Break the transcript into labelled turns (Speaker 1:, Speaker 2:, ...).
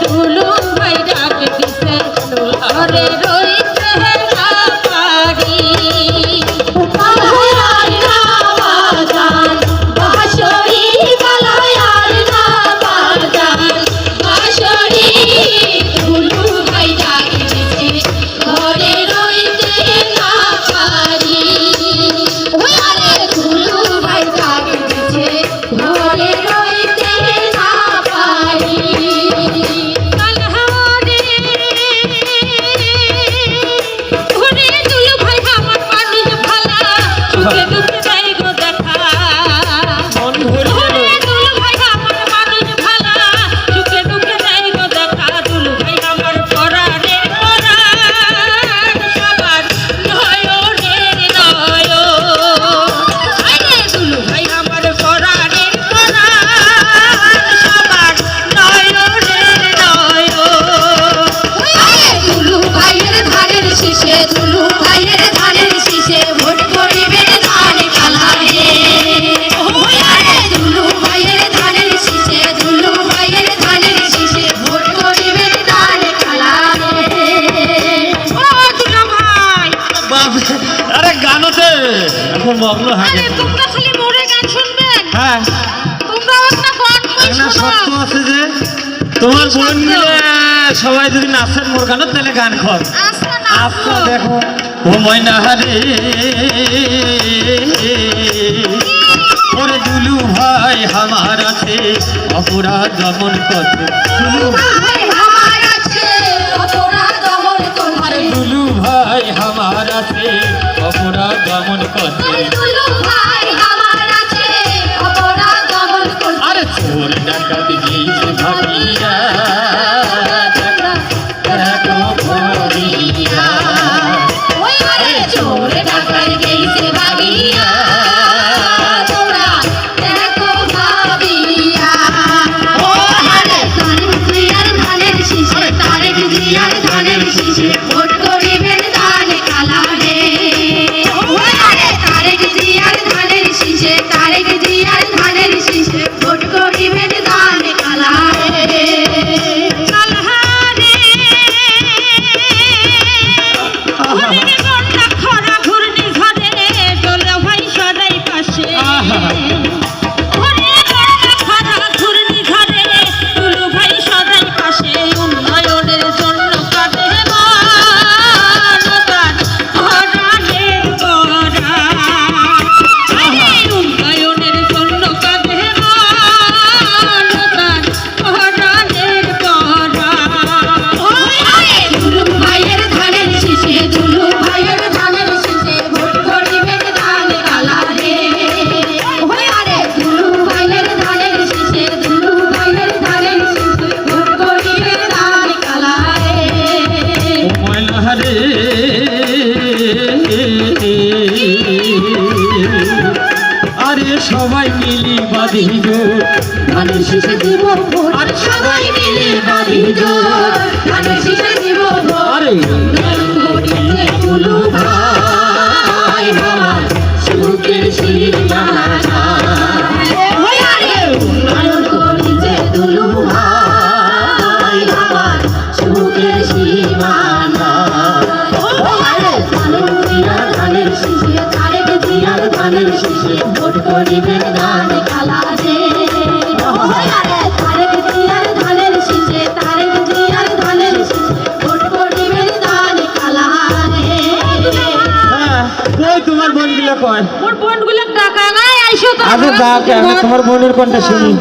Speaker 1: দুলু ভাই ডাক দিছে ঘরে রইতে না পারি
Speaker 2: মগ্ন হয়ে গেছে।
Speaker 1: তোমরা খালি মোরে গান শুনবেন?
Speaker 2: হ্যাঁ,
Speaker 1: তোমরা একটা গান
Speaker 2: না সত্য আছে যে তোমার বোন মিলে সবাই যদি নাচেন মোর গান তাহলে গান খর আচ্ছা দেখো ও ময়না রে ওরে দুলু ভাই আমার আছে অপরাধ দমন করতে দুলু ভাই আমার আছে অপরাধ দমন করতে আরে চোর ডাকাত গিয়েছে ভাবিয়া দেখো ভরিয়া আরে চোর ডাকাত গিয়েছে ভাবিয়া তোরা দেখো ভাবিয়া ও আরে তারেক জিয়ার ধানের শীষে তারেক জিয়ার ধানের শীষে ভোট করিবেন দানে কালা রে ও আরে তারেক জিয়ার ধানের শীষে তারেক জিয়ার ধানের শীষে ভোট করিবেন দানে কালা রে কালা রে ঘুরে বন্যা খরা ঘূর্ণি ঝড়ে দোলা ভাই সদাই পাশে আরে সবাই মিলি বাঁধিব ধানের শীষে দিব ভোট আরে সবাই মিলি বাঁধিব ধানের শীষে দিব ভোট আরে দুলু ভাই আমার সুখের সীমানা আরে উন্নয়ন করিছে দুলু ভাই আমার সুখের সীমানা আরে ধানের শীষে তারেক জিয়ার ধানের শীষে ভোট করিবেন দানে কালা রে আরে তারেক জিয়ার ধানের শীষে তারেক জিয়ার ধানের শীষে ভোট করিবেন দানে কালা রে হ্যাঁ কই তোমার বোনগুলো কয়
Speaker 1: মোর বোনগুলো টাকা নাই আইসো তো
Speaker 2: আগে ডাক আমি তোমার বোনের কোনটা শুনি